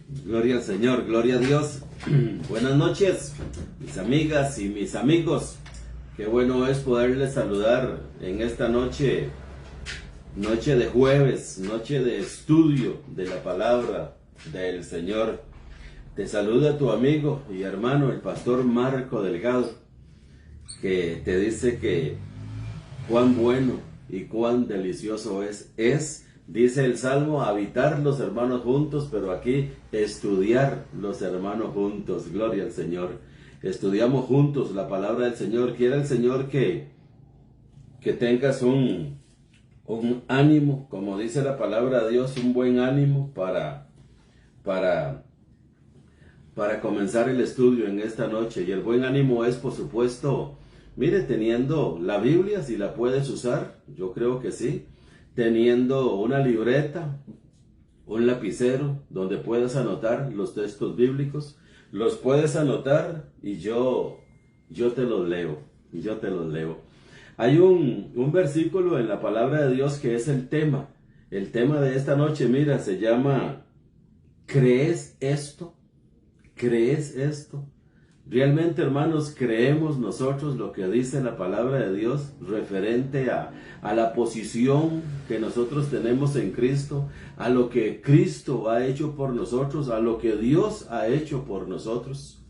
Gloria al Señor, gloria a Dios. Buenas noches, mis amigas y mis amigos. Qué bueno es poderles saludar en esta noche, noche de jueves, noche de estudio de la palabra del Señor. Te saluda tu amigo y hermano, el pastor Marco Delgado, que te dice que cuán bueno y cuán delicioso es, dice el Salmo, habitar los hermanos juntos, pero aquí estudiar los hermanos juntos. Gloria al Señor. Estudiamos juntos la palabra del Señor. Quiere el Señor que tengas un ánimo, como dice la palabra de Dios, un buen ánimo para comenzar el estudio en esta noche. Y el buen ánimo es, por supuesto, mire, teniendo la Biblia, si la puedes usar, yo creo que sí, teniendo una libreta, un lapicero, donde puedas anotar los textos bíblicos, los puedes anotar y yo te los leo, Hay un versículo en la palabra de Dios que es el tema de esta noche, mira, se llama, ¿crees esto? ¿Crees esto? Realmente, hermanos, creemos nosotros lo que dice la palabra de Dios referente a la posición que nosotros tenemos en Cristo, a lo que Cristo ha hecho por nosotros, a lo que Dios ha hecho por nosotros.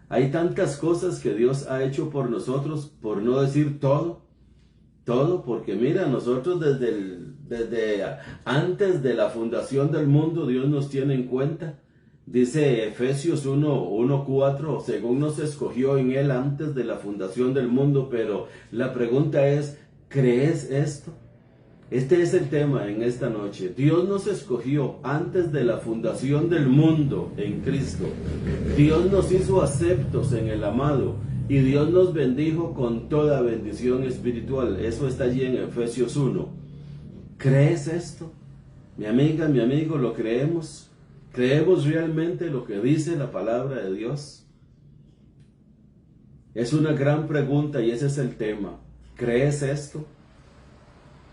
Hay tantas cosas que Dios ha hecho por nosotros, por no decir todo, porque mira, nosotros desde antes de la fundación del mundo, Dios nos tiene en cuenta. Dice Efesios 1:4, según nos escogió en Él antes de la fundación del mundo, pero la pregunta es, ¿crees esto? Este es el tema en esta noche. Dios nos escogió antes de la fundación del mundo en Cristo. Dios nos hizo aceptos en el amado y Dios nos bendijo con toda bendición espiritual. Eso está allí en Efesios 1. ¿Crees esto? Mi amiga, mi amigo, ¿lo creemos? ¿Creemos realmente lo que dice la palabra de Dios? Es una gran pregunta y ese es el tema. ¿Crees esto?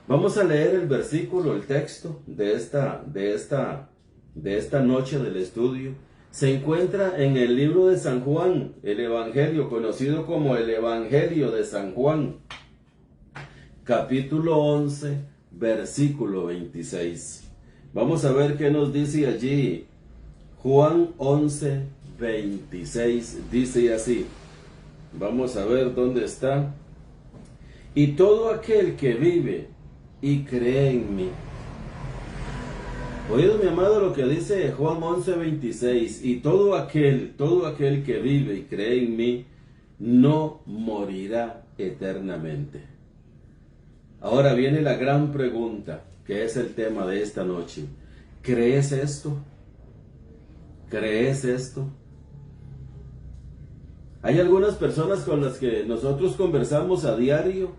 Vamos a leer el versículo, el texto de esta noche del estudio. Se encuentra en el libro de San Juan, el Evangelio, conocido como el Evangelio de San Juan, capítulo 11, versículo 26. Vamos a ver qué nos dice allí. Juan 11, 26, dice así. Vamos a ver dónde está. Y todo aquel que vive y cree en mí. Oído, mi amado, lo que dice Juan 11, 26. Y todo aquel que vive y cree en mí, no morirá eternamente. Ahora viene la gran pregunta, que es el tema de esta noche. ¿Crees esto? ¿Crees esto? Hay algunas personas con las que nosotros conversamos a diario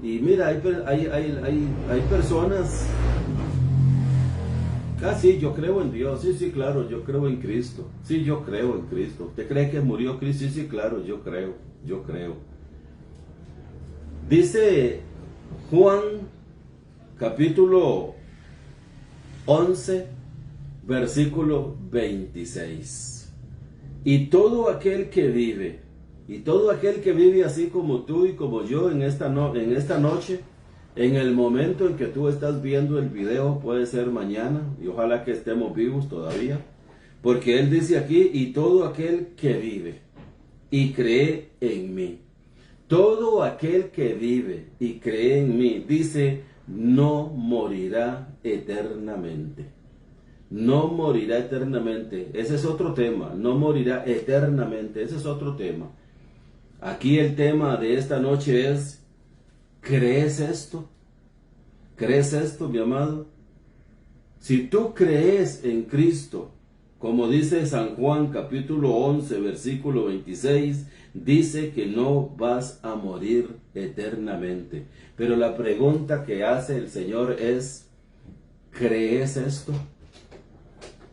y mira, hay personas, sí, yo creo en Dios, sí, claro, yo creo en Cristo, sí, yo creo en Cristo. ¿Usted cree que murió Cristo? Sí, claro, yo creo. Dice Juan capítulo 11, versículo 26. Y todo aquel que vive así como tú y como yo en esta noche, en el momento en que tú estás viendo el video, puede ser mañana, y ojalá que estemos vivos todavía, porque Él dice aquí, y todo aquel que vive y cree en mí. Todo aquel que vive y cree en mí, dice, no morirá eternamente. No morirá eternamente. Ese es otro tema. No morirá eternamente. Ese es otro tema. Aquí el tema de esta noche es, ¿crees esto? ¿Crees esto, mi amado? Si tú crees en Cristo, como dice San Juan capítulo 11, versículo 26, dice que no vas a morir eternamente. Pero la pregunta que hace el Señor es, ¿crees esto?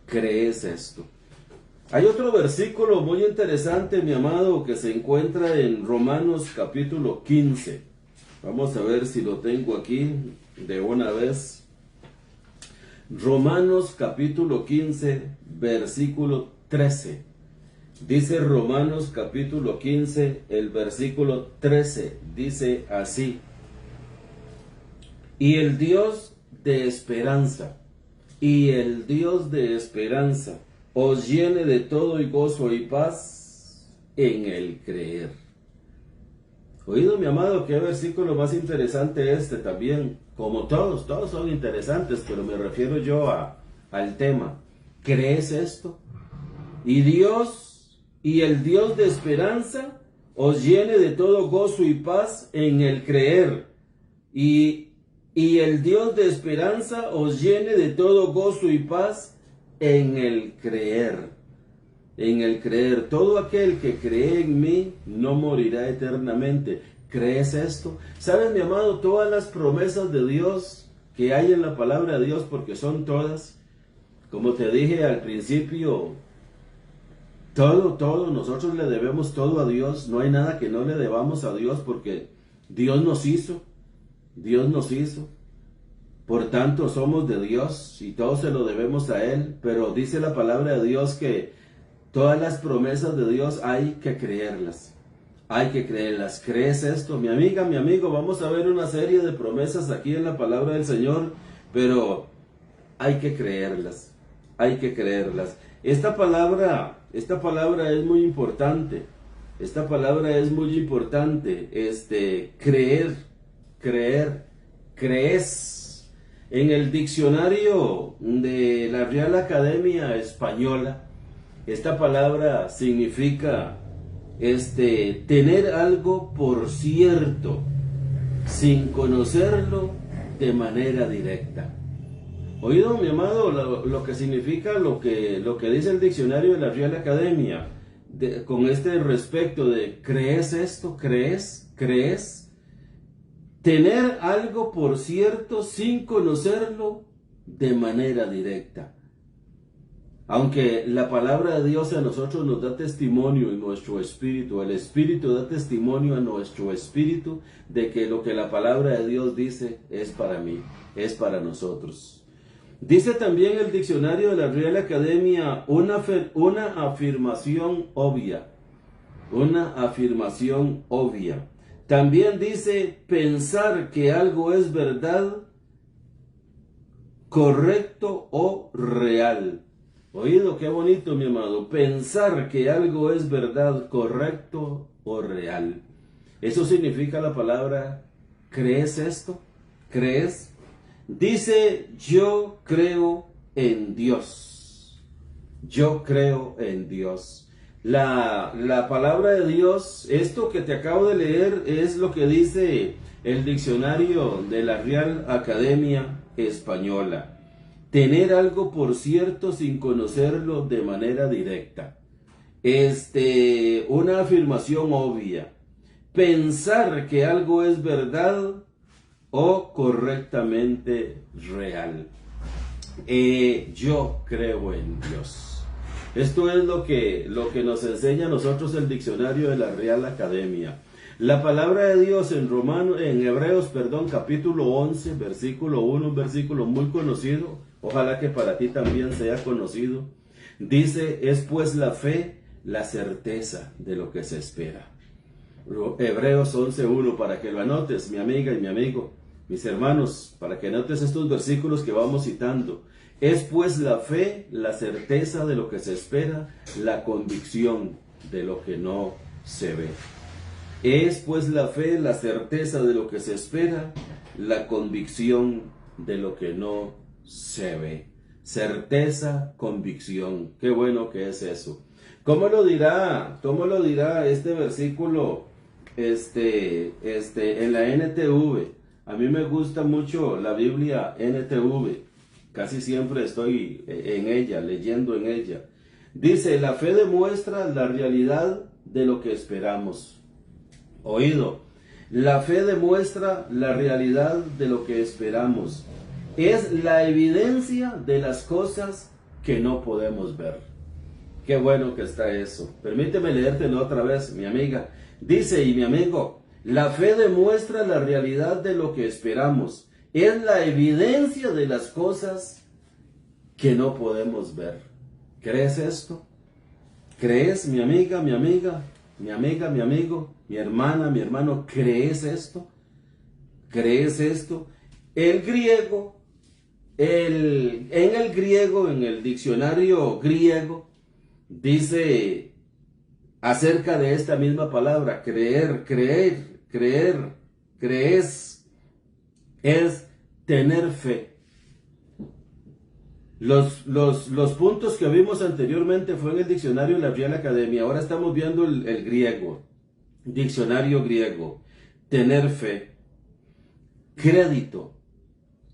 ¿Crees esto? Hay otro versículo muy interesante, mi amado, que se encuentra en Romanos capítulo 15. Vamos a ver si lo tengo aquí de una vez. Romanos capítulo 15, versículo 13. Dice Romanos capítulo 15, el versículo 13. Dice así: y el Dios de esperanza, os llene de todo y gozo y paz en el creer. Oído, mi amado, qué versículo más interesante este también. Como todos son interesantes, pero me refiero yo al tema. ¿Crees esto? Y el Dios de esperanza os llene de todo gozo y paz en el creer. Y el Dios de esperanza os llene de todo gozo y paz en el creer. En el creer. Todo aquel que cree en mí no morirá eternamente. ¿Crees esto? ¿Sabes, mi amado? Todas las promesas de Dios que hay en la palabra de Dios, porque son todas, como te dije al principio, todo, nosotros le debemos todo a Dios. No hay nada que no le debamos a Dios, porque Dios nos hizo. Por tanto, somos de Dios y todo se lo debemos a Él. Pero dice la palabra de Dios que todas las promesas de Dios hay que creerlas. ¿Crees esto? Mi amiga, mi amigo, vamos a ver una serie de promesas aquí en la palabra del Señor, pero hay que creerlas. Esta palabra es muy importante. Crees. En el diccionario de la Real Academia Española, esta palabra significa tener algo por cierto, sin conocerlo de manera directa. Oído, mi amado, lo que significa lo que dice el diccionario de la Real Academia con este respecto de ¿crees esto? ¿Crees? Tener algo por cierto sin conocerlo de manera directa. Aunque la palabra de Dios a nosotros nos da testimonio en nuestro espíritu, el Espíritu da testimonio a nuestro espíritu de que lo que la palabra de Dios dice es para mí, es para nosotros. Dice también el diccionario de la Real Academia una afirmación obvia. También dice pensar que algo es verdad, correcto o real. Oído, qué bonito, mi amado. Pensar que algo es verdad, correcto o real. Eso significa la palabra, ¿crees esto? ¿Crees? Dice, yo creo en Dios. La palabra de Dios, esto que te acabo de leer, es lo que dice el diccionario de la Real Academia Española. Tener algo por cierto sin conocerlo de manera directa. Una afirmación obvia. Pensar que algo es verdad o correctamente real. Yo creo en Dios. Esto es lo que nos enseña a nosotros el diccionario de la Real Academia. La palabra de Dios en Hebreos, capítulo 11, versículo 1, un versículo muy conocido. Ojalá que para ti también sea conocido. Dice, es pues la fe, la certeza de lo que se espera. Hebreos 11:1, para que lo anotes, mi amiga y mi amigo, mis hermanos, para que anotes estos versículos que vamos citando. Es pues la fe, la certeza de lo que se espera, la convicción de lo que no se ve. Es pues la fe, la certeza de lo que se espera, la convicción de lo que no se ve. Certeza, convicción. Qué bueno que es eso. ¿Cómo lo dirá este versículo en la NTV? A mí me gusta mucho la Biblia NTV. Casi siempre estoy en ella, leyendo en ella. Dice, la fe demuestra la realidad de lo que esperamos. Oído, la fe demuestra la realidad de lo que esperamos. Es la evidencia de las cosas que no podemos ver. Qué bueno que está eso. Permíteme leértelo otra vez, mi amiga. Dice, y mi amigo, la fe demuestra la realidad de lo que esperamos. Es la evidencia de las cosas que no podemos ver. ¿Crees esto? ¿Crees, mi amiga, mi amiga, mi amiga, mi amigo, mi hermana, mi hermano? ¿Crees esto? ¿Crees esto? El griego, en el griego, en el diccionario griego, dice acerca de esta misma palabra, creer, creer, creer, crees, es tener fe. Los puntos que vimos anteriormente fue en el diccionario de la Real Academia. Ahora estamos viendo el griego, diccionario griego. Tener fe, crédito,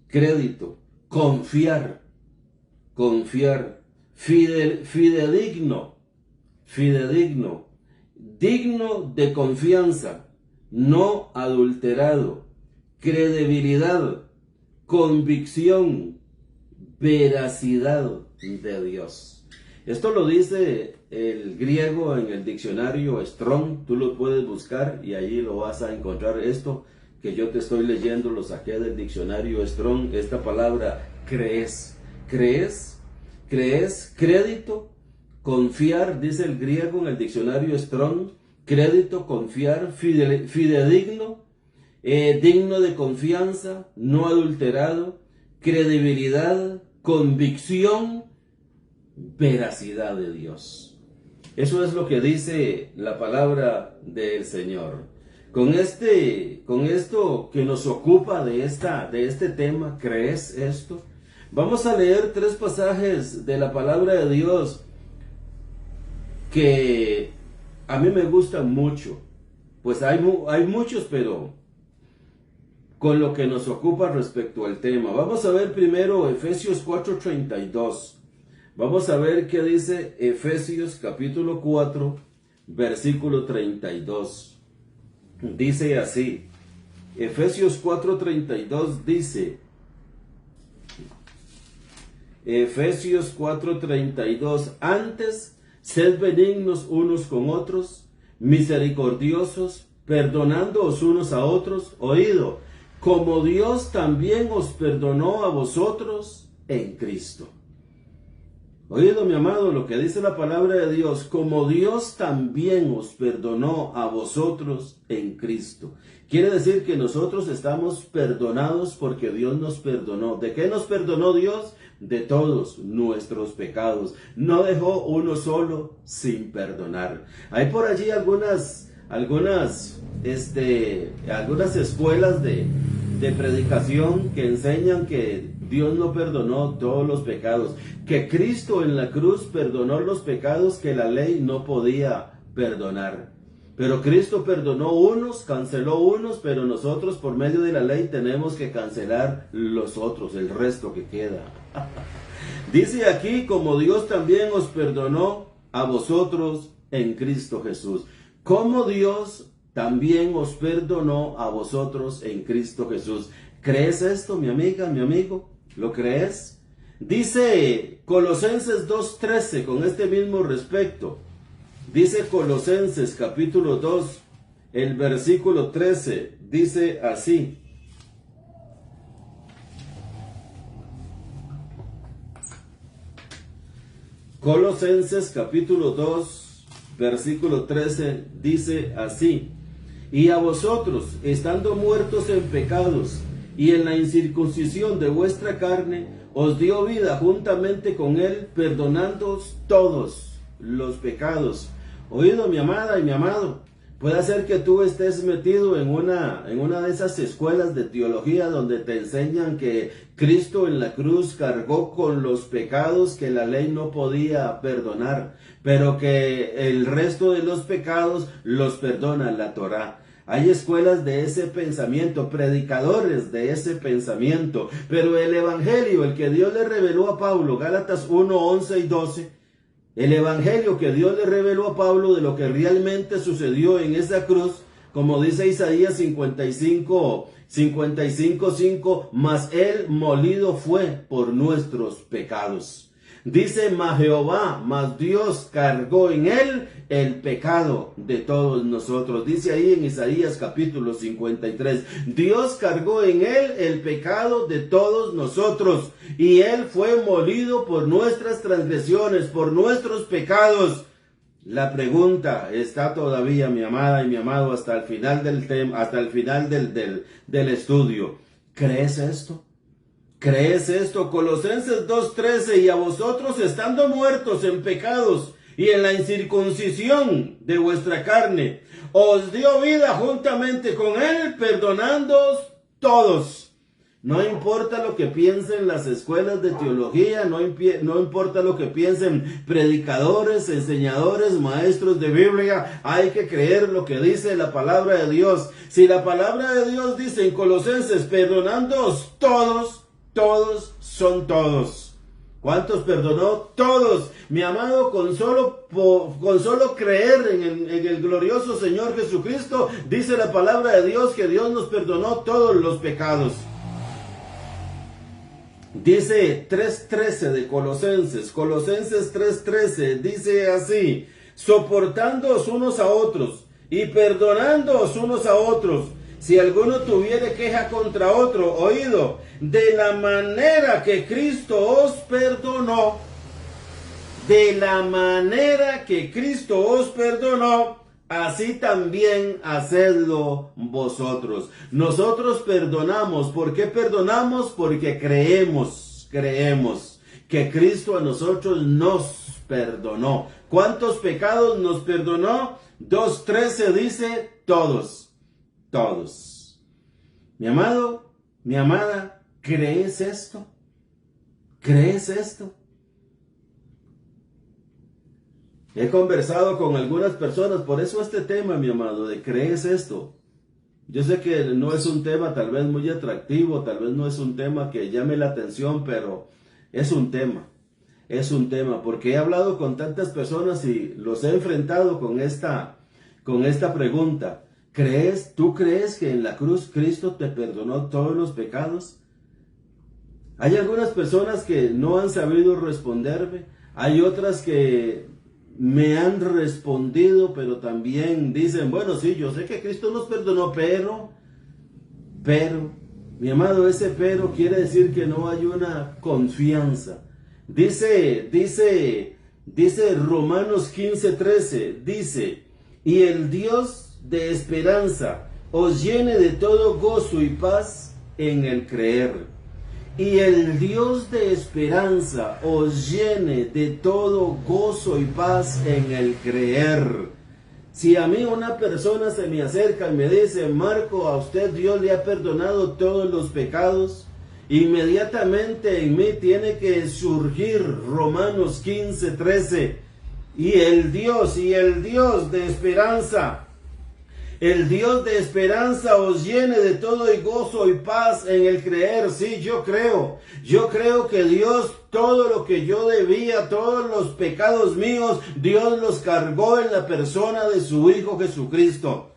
crédito, confiar, confiar, fidedigno, fidedigno, digno de confianza, no adulterado, credibilidad, convicción, veracidad de Dios. Esto lo dice el griego en el diccionario Strong. Tú lo puedes buscar y ahí lo vas a encontrar. Esto que yo te estoy leyendo lo saqué del diccionario Strong. Esta palabra crees, crees, crees, crédito, confiar, dice el griego en el diccionario Strong. Crédito, confiar, fidedigno, digno de confianza, no adulterado, credibilidad, convicción, veracidad de Dios. Eso es lo que dice la palabra del Señor. Con esto que nos ocupa de este tema, ¿crees esto? Vamos a leer 3 pasajes de la palabra de Dios que a mí me gustan mucho. Pues hay muchos, pero con lo que nos ocupa respecto al tema. Vamos a ver primero Efesios 4:32. Vamos a ver qué dice Efesios capítulo 4, versículo 32. Dice así, Efesios 4:32 dice, Efesios 4:32, antes, sed benignos unos con otros, misericordiosos, perdonándoos unos a otros, oído, como Dios también os perdonó a vosotros en Cristo. Oído, mi amado, lo que dice la palabra de Dios, como Dios también os perdonó a vosotros en Cristo. Quiere decir que nosotros estamos perdonados porque Dios nos perdonó. ¿De qué nos perdonó Dios? De todos nuestros pecados. No dejó uno solo sin perdonar. Hay por allí algunas escuelas de predicación que enseñan que Dios no perdonó todos los pecados, que Cristo en la cruz perdonó los pecados que la ley no podía perdonar. Pero Cristo perdonó unos, canceló unos, pero nosotros por medio de la ley tenemos que cancelar los otros, el resto que queda. Dice aquí, como Dios también os perdonó a vosotros en Cristo Jesús. Como Dios también os perdonó a vosotros en Cristo Jesús. ¿Crees esto, mi amiga, mi amigo? ¿Lo crees? Dice Colosenses 2:13 con este mismo respecto. Dice Colosenses capítulo 2, el versículo 13, dice así. Colosenses capítulo 2, versículo 13, dice así. Y a vosotros, estando muertos en pecados y en la incircuncisión de vuestra carne, os dio vida juntamente con él, perdonándoos todos los pecados. Oído, mi amada y mi amado, puede ser que tú estés metido en una de esas escuelas de teología donde te enseñan que Cristo en la cruz cargó con los pecados que la ley no podía perdonar, pero que el resto de los pecados los perdona la Torá. Hay escuelas de ese pensamiento, predicadores de ese pensamiento, pero el evangelio, el que Dios le reveló a Pablo, Gálatas 1, 11 y 12, el evangelio que Dios le reveló a Pablo de lo que realmente sucedió en esa cruz, como dice Isaías 55:5, mas él molido fue por nuestros pecados. Dice, mas Dios cargó en él el pecado de todos nosotros. Dice ahí en Isaías capítulo 53, Dios cargó en él el pecado de todos nosotros, y él fue molido por nuestras transgresiones, por nuestros pecados. La pregunta está todavía, mi amada y mi amado, hasta el final del tema, hasta el final del estudio. ¿Crees esto? ¿Crees esto? Colosenses 2:13, y a vosotros estando muertos en pecados y en la incircuncisión de vuestra carne, os dio vida juntamente con él, perdonándoos todos. No importa lo que piensen las escuelas de teología, no importa lo que piensen predicadores, enseñadores, maestros de Biblia, hay que creer lo que dice la palabra de Dios. Si la palabra de Dios dice en Colosenses, perdonándoos todos, todos son todos. ¿Cuántos perdonó? Todos. Mi amado, con solo creer en el glorioso Señor Jesucristo, dice la palabra de Dios que Dios nos perdonó todos los pecados. Dice 3:13 de Colosenses 3:13, dice así, soportándoos unos a otros y perdonándoos unos a otros, si alguno tuviere queja contra otro, oído, de la manera que Cristo os perdonó, de la manera que Cristo os perdonó, así también hacedlo vosotros. Nosotros perdonamos. ¿Por qué perdonamos? Porque creemos que Cristo a nosotros nos perdonó. ¿Cuántos pecados nos perdonó? 2:13 dice, todos. Todos. Mi amado, mi amada, ¿crees esto? ¿Crees esto? He conversado con algunas personas, por eso este tema, mi amado, de ¿crees esto? Yo sé que no es un tema tal vez muy atractivo, tal vez no es un tema que llame la atención, pero es un tema, porque he hablado con tantas personas y los he enfrentado con esta pregunta. ¿Tú crees que en la cruz Cristo te perdonó todos los pecados? Hay algunas personas que no han sabido responderme, hay otras que me han respondido, pero también dicen, bueno, sí, yo sé que Cristo nos perdonó, pero, mi amado, ese pero quiere decir que no hay una confianza. Dice Romanos 15:13, dice, y el Dios de esperanza os llene de todo gozo y paz en el creer. Y el Dios de esperanza os llene de todo gozo y paz en el creer. Si a mí una persona se me acerca y me dice, Marco, a usted Dios le ha perdonado todos los pecados, inmediatamente en mí tiene que surgir Romanos 15:13. Y el Dios de esperanza, el Dios de esperanza os llene de todo y gozo y paz en el creer. Sí, yo creo que Dios, todo lo que yo debía, todos los pecados míos, Dios los cargó en la persona de su Hijo Jesucristo.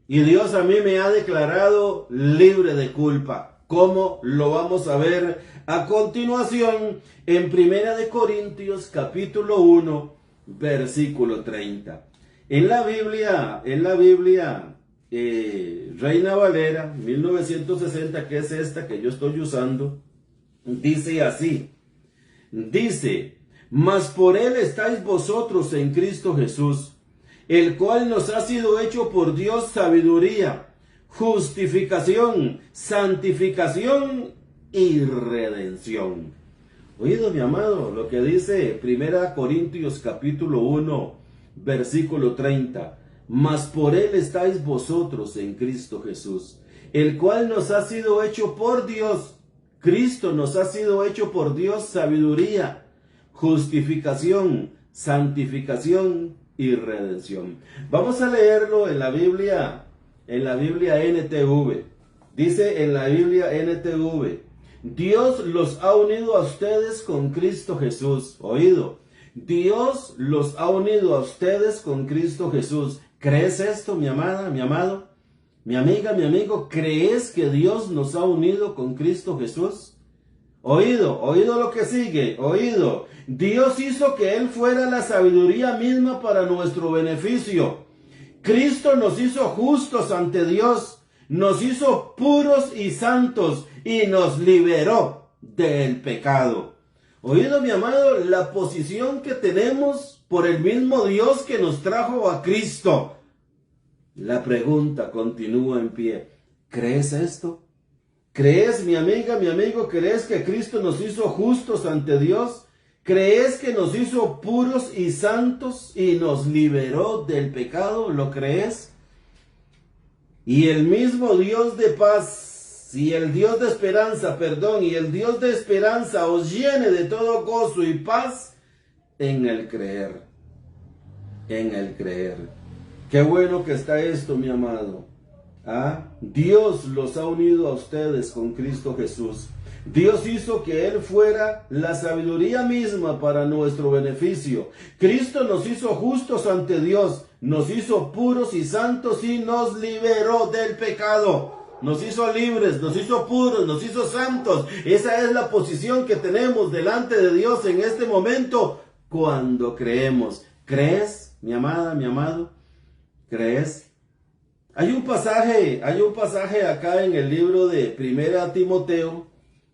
Y Dios a mí me ha declarado libre de culpa. ¿Cómo? Lo vamos a ver a continuación en 1 Corintios capítulo 1, versículo 30. En la Biblia, Reina Valera 1960, que es esta que yo estoy usando, dice así, dice, mas por él estáis vosotros en Cristo Jesús, el cual nos ha sido hecho por Dios sabiduría, justificación, santificación y redención. Oído, mi amado, lo que dice 1 Corintios capítulo 1, versículo 30, mas por él estáis vosotros en Cristo Jesús, el cual nos ha sido hecho por Dios, Cristo nos ha sido hecho por Dios sabiduría, justificación, santificación y redención. Vamos a leerlo en la Biblia NTV. Dice en la Biblia NTV, Dios los ha unido a ustedes con Cristo Jesús. Oído, Dios los ha unido a ustedes con Cristo Jesús. ¿Crees esto, mi amada, mi amado? Mi amiga, mi amigo, ¿crees que Dios nos ha unido con Cristo Jesús? Oído lo que sigue, oído. Dios hizo que Él fuera la sabiduría misma para nuestro beneficio. Cristo nos hizo justos ante Dios, nos hizo puros y santos y nos liberó del pecado. Oído, mi amado, la posición que tenemos por el mismo Dios que nos trajo a Cristo. La pregunta continúa en pie. ¿Crees esto? ¿Crees, mi amiga, mi amigo, crees que Cristo nos hizo justos ante Dios? ¿Crees que nos hizo puros y santos y nos liberó del pecado? ¿Lo crees? Y el mismo Dios de paz y el Dios de esperanza, y el Dios de esperanza os llene de todo gozo y paz en el creer. En el creer. Qué bueno que está esto, mi amado. Dios los ha unido a ustedes con Cristo Jesús. Dios hizo que Él fuera la sabiduría misma para nuestro beneficio. Cristo nos hizo justos ante Dios, nos hizo puros y santos y nos liberó del pecado. Nos hizo libres, nos hizo puros, nos hizo santos. Esa es la posición que tenemos delante de Dios en este momento cuando creemos. ¿Crees, mi amada, mi amado? ¿Crees? Hay un pasaje acá en el libro de 1 Timoteo,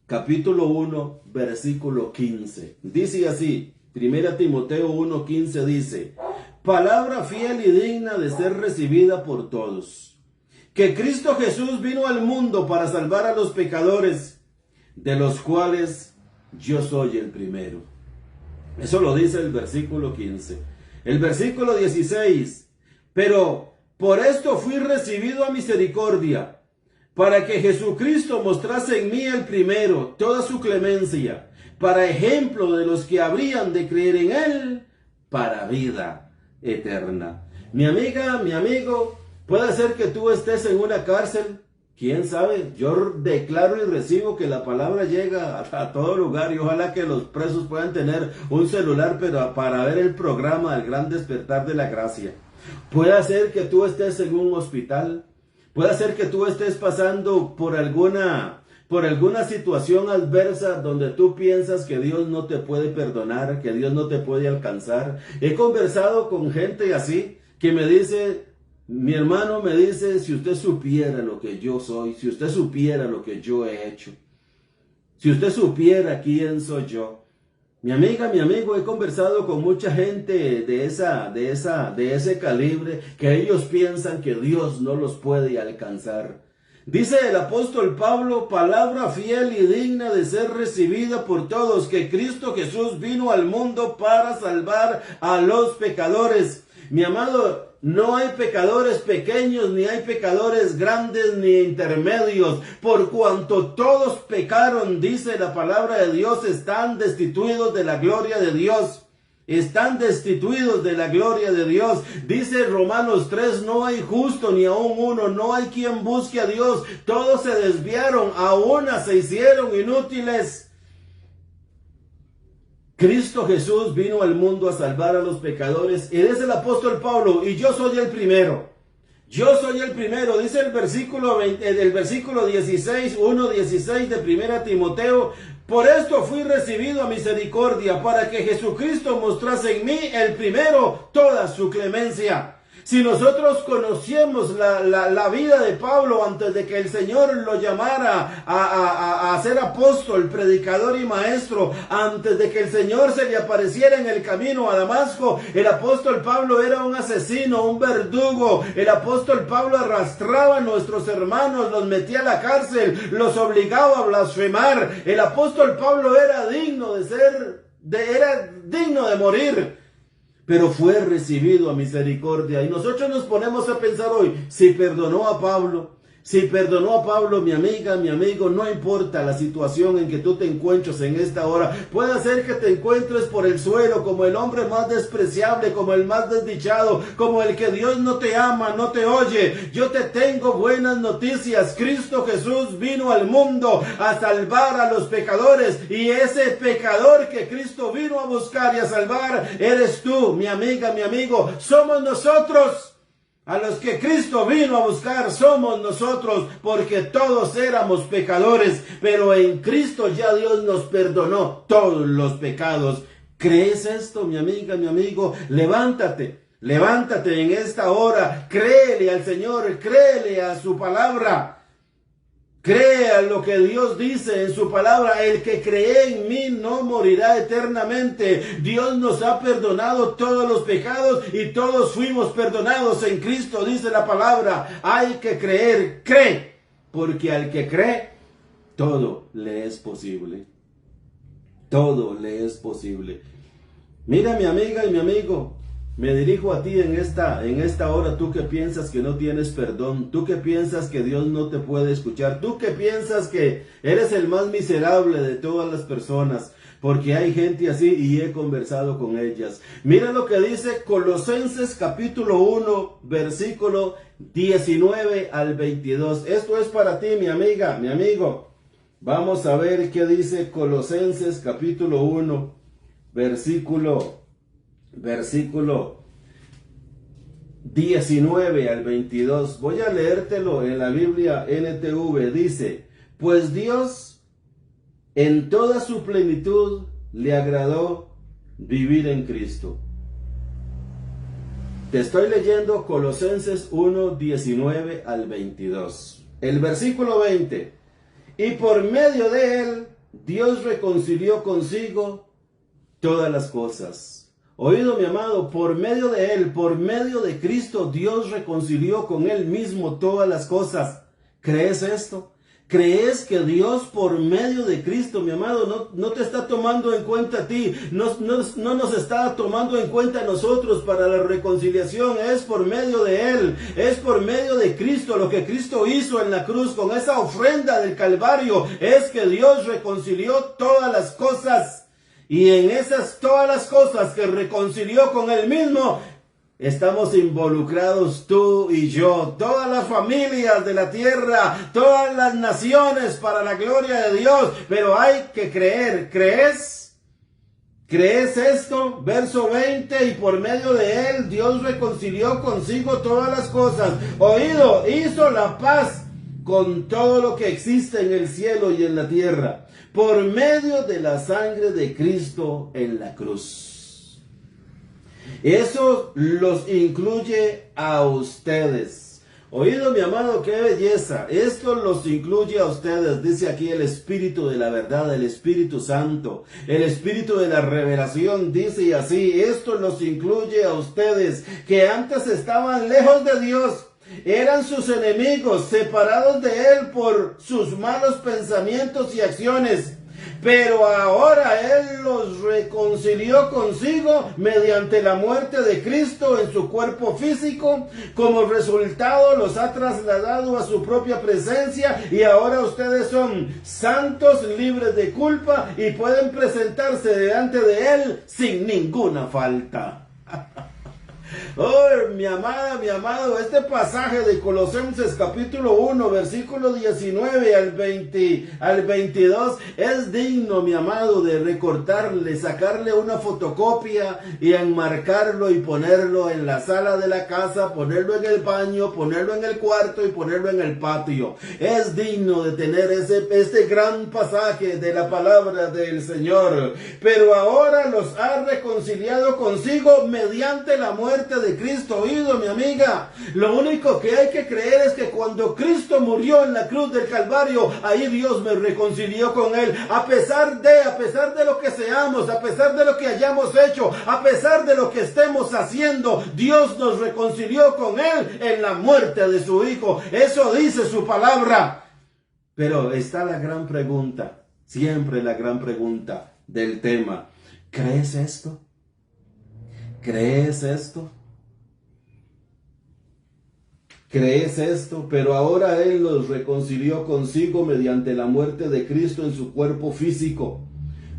capítulo 1, versículo 15. Dice así, 1 Timoteo 1:15 dice: palabra fiel y digna de ser recibida por todos, que Cristo Jesús vino al mundo para salvar a los pecadores, de los cuales yo soy el primero. Eso lo dice el versículo 15. El versículo 16, pero por esto fui recibido a misericordia, para que Jesucristo mostrase en mí el primero toda su clemencia, para ejemplo de los que habrían de creer en Él, para vida eterna. Mi amiga, mi amigo, puede ser que tú estés en una cárcel, quién sabe. Yo declaro y recibo que la palabra llega a todo lugar, y ojalá que los presos puedan tener un celular para ver el programa del Gran Despertar de la Gracia. Puede ser que tú estés en un hospital, puede ser que tú estés pasando por alguna situación adversa donde tú piensas que Dios no te puede perdonar, que Dios no te puede alcanzar. He conversado con gente así que me dice, mi hermano me dice, si usted supiera lo que yo soy, si usted supiera lo que yo he hecho, si usted supiera quién soy yo. Mi amiga, mi amigo, he conversado con mucha gente de ese calibre, que ellos piensan que Dios no los puede alcanzar. Dice el apóstol Pablo, palabra fiel y digna de ser recibida por todos, que Cristo Jesús vino al mundo para salvar a los pecadores. Mi amado, no hay pecadores pequeños, ni hay pecadores grandes, ni intermedios. Por cuanto todos pecaron, dice la palabra de Dios, están destituidos de la gloria de Dios. Están destituidos de la gloria de Dios. Dice Romanos 3, no hay justo ni aun uno, no hay quien busque a Dios. Todos se desviaron, a una se hicieron inútiles. Cristo Jesús vino al mundo a salvar a los pecadores, y dice el apóstol Pablo, y yo soy el primero. Yo soy el primero, dice el versículo 16, 1:16 de 1 Timoteo. Por esto fui recibido a misericordia, para que Jesucristo mostrase en mí el primero toda su clemencia. Si nosotros conocíamos la vida de Pablo antes de que el Señor lo llamara a ser apóstol, predicador y maestro, antes de que el Señor se le apareciera en el camino a Damasco, el apóstol Pablo era un asesino, un verdugo. El apóstol Pablo arrastraba a nuestros hermanos, los metía a la cárcel, los obligaba a blasfemar. El apóstol Pablo era digno de morir, pero fue recibido a misericordia. Y nosotros nos ponemos a pensar hoy, si perdonó a Pablo, mi amiga, mi amigo, no importa la situación en que tú te encuentres en esta hora. Puede ser que te encuentres por el suelo, como el hombre más despreciable, como el más desdichado, como el que Dios no te ama, no te oye. Yo te tengo buenas noticias. Cristo Jesús vino al mundo a salvar a los pecadores, y ese pecador que Cristo vino a buscar y a salvar eres tú, mi amiga, mi amigo. Somos nosotros. A los que Cristo vino a buscar somos nosotros, porque todos éramos pecadores, pero en Cristo ya Dios nos perdonó todos los pecados. ¿Crees esto, mi amiga, mi amigo? Levántate, levántate en esta hora, créele al Señor, créele a su palabra. Crea lo que Dios dice en su palabra. El que cree en mí no morirá eternamente. Dios nos ha perdonado todos los pecados y todos fuimos perdonados en Cristo, dice la palabra. Hay que creer, cree, porque al que cree, todo le es posible. Todo le es posible. Mira, mi amiga y mi amigo, me dirijo a ti en esta hora, tú que piensas que no tienes perdón, tú que piensas que Dios no te puede escuchar, tú que piensas que eres el más miserable de todas las personas, porque hay gente así y he conversado con ellas. Mira lo que dice Colosenses capítulo 1, versículo 19 al 22. Esto es para ti, mi amiga, mi amigo. Vamos a ver qué dice Colosenses capítulo 1, versículo 19 al 22. Voy a leértelo en la Biblia NTV. Dice: pues Dios en toda su plenitud le agradó vivir en Cristo. Te estoy leyendo Colosenses 1, 19 al 22. El versículo 20. Y por medio de él Dios reconcilió consigo todas las cosas. Oído, mi amado, por medio de él, por medio de Cristo, Dios reconcilió con él mismo todas las cosas. ¿Crees esto? ¿Crees que Dios por medio de Cristo, mi amado, no te está tomando en cuenta a ti? No nos está tomando en cuenta a nosotros para la reconciliación. Es por medio de él, es por medio de Cristo. Lo que Cristo hizo en la cruz con esa ofrenda del Calvario es que Dios reconcilió todas las cosas. Y en esas todas las cosas que reconcilió con él mismo, estamos involucrados tú y yo, todas las familias de la tierra, todas las naciones para la gloria de Dios. Pero hay que creer. ¿Crees? ¿Crees esto? Verso 20, y por medio de él Dios reconcilió consigo todas las cosas. Oído, hizo la paz con todo lo que existe en el cielo y en la tierra, por medio de la sangre de Cristo en la cruz. Eso los incluye a ustedes. Oído, mi amado, qué belleza. Esto los incluye a ustedes. Dice aquí el Espíritu de la verdad, el Espíritu Santo, el Espíritu de la revelación. Dice así: esto los incluye a ustedes, que antes estaban lejos de Dios. Eran sus enemigos, separados de él por sus malos pensamientos y acciones. Pero ahora él los reconcilió consigo mediante la muerte de Cristo en su cuerpo físico. Como resultado los ha trasladado a su propia presencia, y ahora ustedes son santos, libres de culpa, y pueden presentarse delante de él sin ninguna falta. Oh, mi amada, mi amado, este pasaje de Colosenses capítulo 1, versículo 19 al 22 es digno, mi amado, de recortarle, sacarle una fotocopia y enmarcarlo y ponerlo en la sala de la casa, ponerlo en el baño, ponerlo en el cuarto y ponerlo en el patio. Es digno de tener este gran pasaje de la palabra del Señor. Pero ahora los ha reconciliado consigo mediante la muerte de Cristo. Oído, mi amiga, lo único que hay que creer es que cuando Cristo murió en la cruz del Calvario, ahí Dios me reconcilió con él. A pesar de lo que seamos, a pesar de lo que hayamos hecho, a pesar de lo que estemos haciendo, Dios nos reconcilió con él en la muerte de su Hijo. Eso dice su palabra. Pero está la gran pregunta, siempre la gran pregunta del tema: ¿crees esto? ¿Crees esto? ¿Crees esto? Pero ahora él los reconcilió consigo mediante la muerte de Cristo en su cuerpo físico.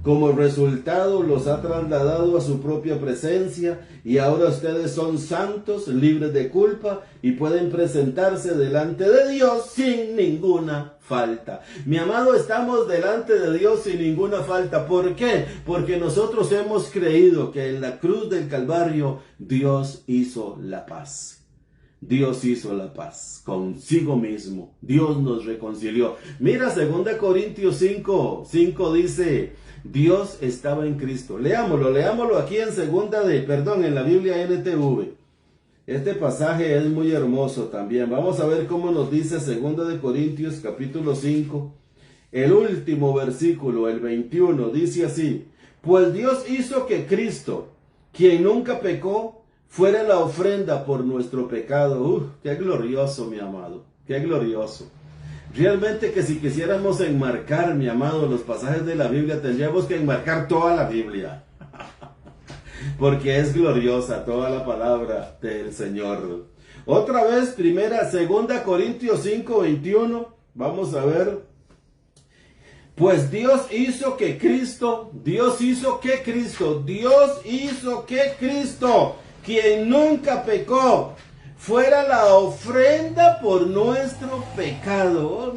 Como resultado los ha trasladado a su propia presencia, y ahora ustedes son santos, libres de culpa, y pueden presentarse delante de Dios sin ninguna falta. Mi amado, estamos delante de Dios sin ninguna falta. ¿Por qué? Porque nosotros hemos creído que en la cruz del Calvario Dios hizo la paz. Dios hizo la paz consigo mismo. Dios nos reconcilió. Mira, 2 Corintios 5 dice, Dios estaba en Cristo. Leámoslo aquí en la Biblia NTV. Este pasaje es muy hermoso también. Vamos a ver cómo nos dice 2 Corintios capítulo 5. El último versículo, el 21, dice así: pues Dios hizo que Cristo, quien nunca pecó, fuera la ofrenda por nuestro pecado. Qué glorioso, mi amado, qué glorioso. Realmente que si quisiéramos enmarcar, mi amado, los pasajes de la Biblia, tendríamos que enmarcar toda la Biblia. Porque es gloriosa toda la palabra del Señor. Otra vez, 2 Corintios 5, 21, vamos a ver. Pues Dios hizo que Cristo, quien nunca pecó, fuera la ofrenda por nuestro pecado. Oh,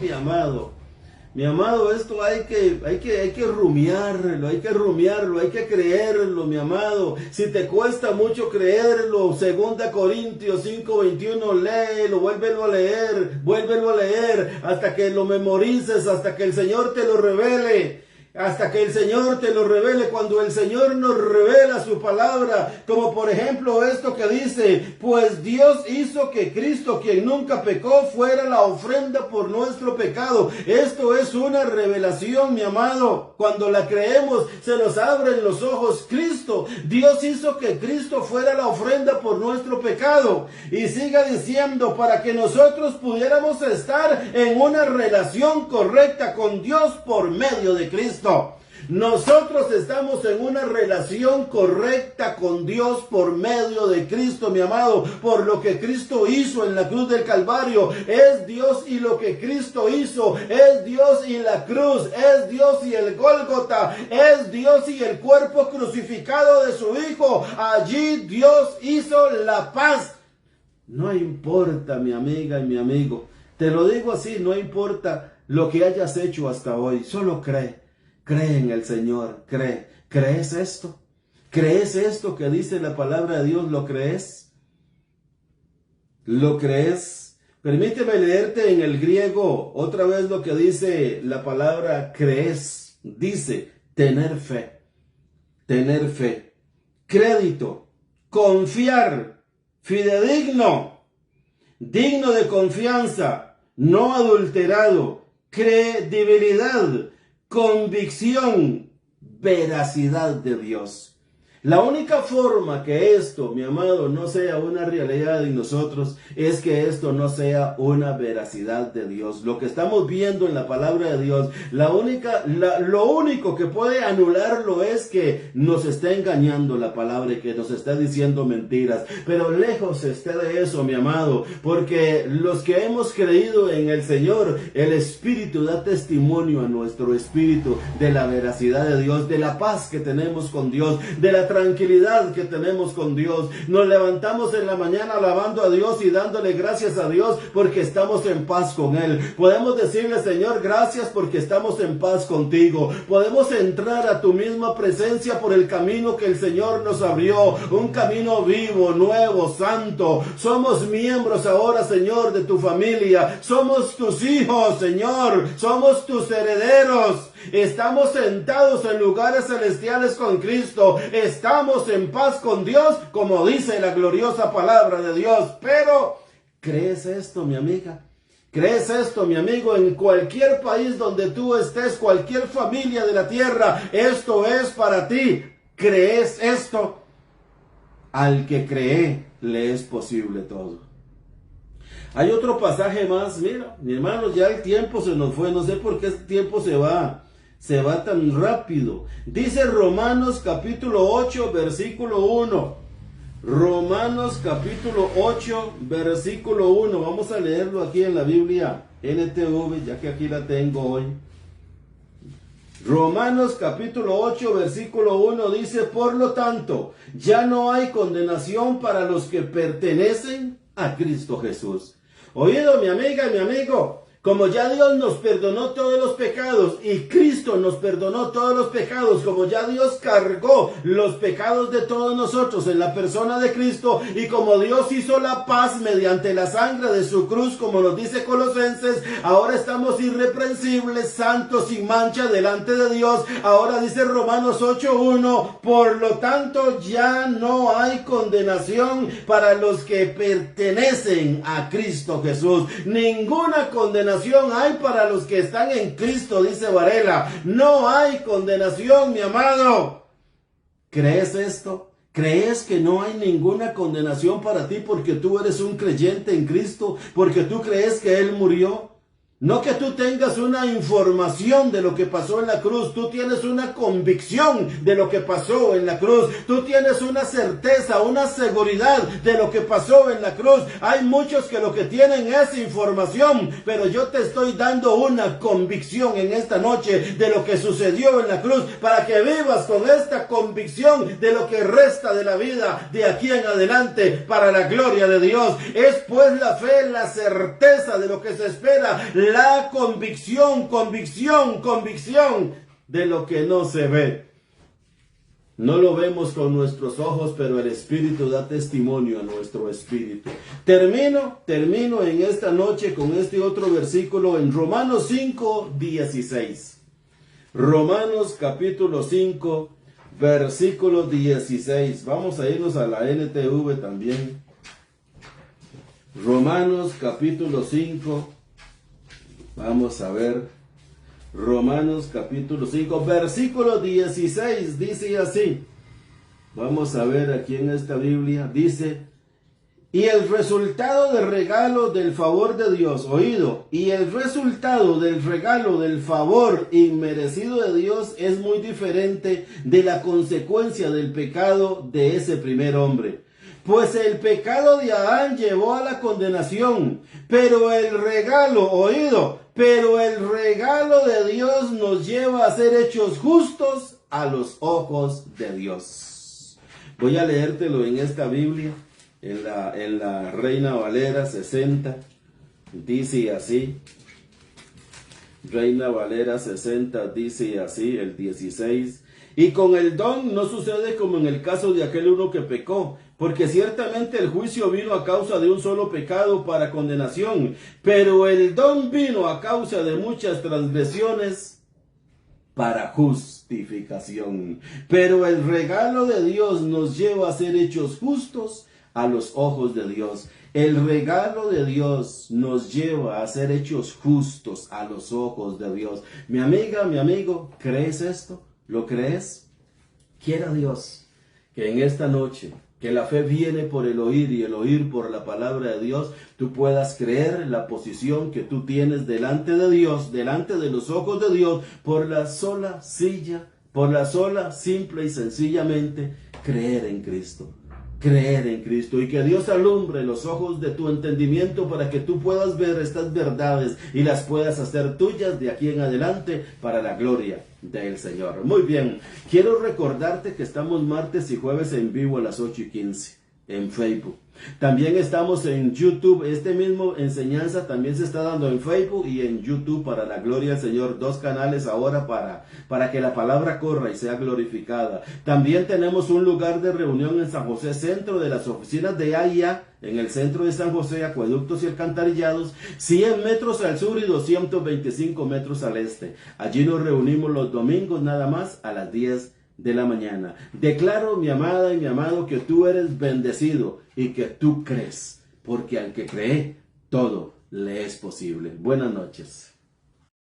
mi amado, esto hay que rumiarlo, hay que creerlo, mi amado. Si te cuesta mucho creerlo, 2 Corintios 5:21, léelo, vuélvelo a leer, hasta que lo memorices, hasta que el Señor te lo revele. Cuando el Señor nos revela su palabra, como por ejemplo esto que dice, pues Dios hizo que Cristo, quien nunca pecó, fuera la ofrenda por nuestro pecado. Esto es una revelación, mi amado. Cuando la creemos, se nos abren los ojos. Dios hizo que Cristo fuera la ofrenda por nuestro pecado. Y siga diciendo, para que nosotros pudiéramos estar en una relación correcta con Dios por medio de Cristo. Nosotros estamos en una relación correcta con Dios por medio de Cristo, mi amado, por lo que Cristo hizo en la cruz del Calvario. Es Dios y lo que Cristo hizo, es Dios y la cruz, es Dios y el Gólgota, es Dios y el cuerpo crucificado de su Hijo. Allí Dios hizo la paz. No importa, mi amiga y mi amigo, te lo digo así, no importa lo que hayas hecho hasta hoy, solo cree. Cree en el Señor, cree. ¿Crees esto? ¿Crees esto que dice la palabra de Dios? ¿Lo crees? ¿Lo crees? Permíteme leerte en el griego otra vez lo que dice la palabra crees. Dice tener fe, crédito, confiar, fidedigno, digno de confianza, no adulterado, credibilidad, convicción, veracidad de Dios. La única forma que esto, mi amado, no sea una realidad en nosotros es que esto no sea una veracidad de Dios. Lo que estamos viendo en la palabra de Dios, lo único que puede anularlo es que nos está engañando la palabra y que nos está diciendo mentiras. Pero lejos esté de eso, mi amado, porque los que hemos creído en el Señor, el Espíritu da testimonio a nuestro espíritu de la veracidad de Dios, de la paz que tenemos con Dios, de la tranquilidad que tenemos con Dios. Nos levantamos en la mañana alabando a Dios y dándole gracias a Dios porque estamos en paz con Él. Podemos decirle, Señor, gracias porque estamos en paz contigo. Podemos entrar a tu misma presencia por el camino que el Señor nos abrió, un camino vivo, nuevo, santo. Somos miembros ahora, Señor, de tu familia. Somos tus hijos, Señor. Somos tus herederos. Estamos sentados en lugares celestiales con Cristo. Estamos en paz con Dios, como dice la gloriosa palabra de Dios. Pero, ¿crees esto, mi amiga? ¿Crees esto, mi amigo? En cualquier país donde tú estés, cualquier familia de la tierra, esto es para ti. ¿Crees esto? Al que cree, le es posible todo. Hay otro pasaje más. Mira, mi hermano, ya el tiempo se nos fue. No sé por qué este tiempo se va tan rápido. Dice Romanos capítulo 8, versículo 1. Romanos capítulo 8, versículo 1. Vamos a leerlo aquí en la Biblia NTV, ya que aquí la tengo hoy. Romanos capítulo 8, versículo 1 dice: por lo tanto, ya no hay condenación para los que pertenecen a Cristo Jesús. Oído, mi amiga y mi amigo, Como ya Dios nos perdonó todos los pecados y Cristo nos perdonó todos los pecados, como ya Dios cargó los pecados de todos nosotros en la persona de Cristo y como Dios hizo la paz mediante la sangre de su cruz, como nos dice Colosenses, ahora estamos irreprensibles, santos, sin mancha delante de Dios. Ahora dice Romanos 8:1, por lo tanto ya no hay condenación para los que pertenecen a Cristo Jesús. Ninguna condenación hay para los que están en Cristo, dice Varela. No hay condenación, mi amado. ¿Crees esto? ¿Crees que no hay ninguna condenación para ti porque tú eres un creyente en Cristo? ¿Porque tú crees que Él murió? No que tú tengas una información de lo que pasó en la cruz, tú tienes una convicción de lo que pasó en la cruz, tú tienes una certeza, una seguridad de lo que pasó en la cruz. Hay muchos que lo que tienen es información, pero yo te estoy dando una convicción en esta noche de lo que sucedió en la cruz, para que vivas con esta convicción de lo que resta de la vida de aquí en adelante para la gloria de Dios. Es pues la fe, la certeza de lo que se espera, la convicción de lo que no se ve. No lo vemos con nuestros ojos, pero el Espíritu da testimonio a nuestro espíritu. Termino en esta noche con este otro versículo en Romanos 5:16. Romanos capítulo 5, versículo 16. Vamos a irnos a la NTV también. Romanos capítulo 5. Vamos a ver, Romanos capítulo 5, versículo 16, dice así. Vamos a ver aquí en esta Biblia, dice, y el resultado del regalo del favor de Dios, oído, y el resultado del regalo del favor inmerecido de Dios es muy diferente de la consecuencia del pecado de ese primer hombre. Pues el pecado de Adán llevó a la condenación, pero el regalo, oído, pero el regalo de Dios nos lleva a ser hechos justos a los ojos de Dios. Voy a leértelo en esta Biblia, en la Reina Valera 60, dice así. Reina Valera 60 dice así, el 16. Y con el don no sucede como en el caso de aquel uno que pecó, porque ciertamente el juicio vino a causa de un solo pecado para condenación, pero el don vino a causa de muchas transgresiones para justificación. Pero el regalo de Dios nos lleva a ser hechos justos a los ojos de Dios. El regalo de Dios nos lleva a ser hechos justos a los ojos de Dios. Mi amiga, mi amigo, ¿crees esto? ¿Lo crees? Quiera Dios que en esta noche, que la fe viene por el oír y el oír por la palabra de Dios, tú puedas creer la posición que tú tienes delante de Dios, delante de los ojos de Dios, por la sola simple y sencillamente creer en Cristo. Creer en Cristo y que Dios alumbre los ojos de tu entendimiento para que tú puedas ver estas verdades y las puedas hacer tuyas de aquí en adelante para la gloria del Señor. Muy bien, quiero recordarte que estamos martes y jueves en vivo a las 8:15 en Facebook. También estamos en YouTube. Este mismo enseñanza también se está dando en Facebook y en YouTube para la gloria del Señor. 2 canales ahora para que la palabra corra y sea glorificada. También tenemos un lugar de reunión en San José, centro de las oficinas de AIA, en el centro de San José, acueductos y alcantarillados, 100 metros al sur y 225 metros al este. Allí nos reunimos los domingos nada más a las 10 de la mañana. Declaro, mi amada y mi amado, que tú eres bendecido y que tú crees, porque al que cree, todo le es posible. Buenas noches.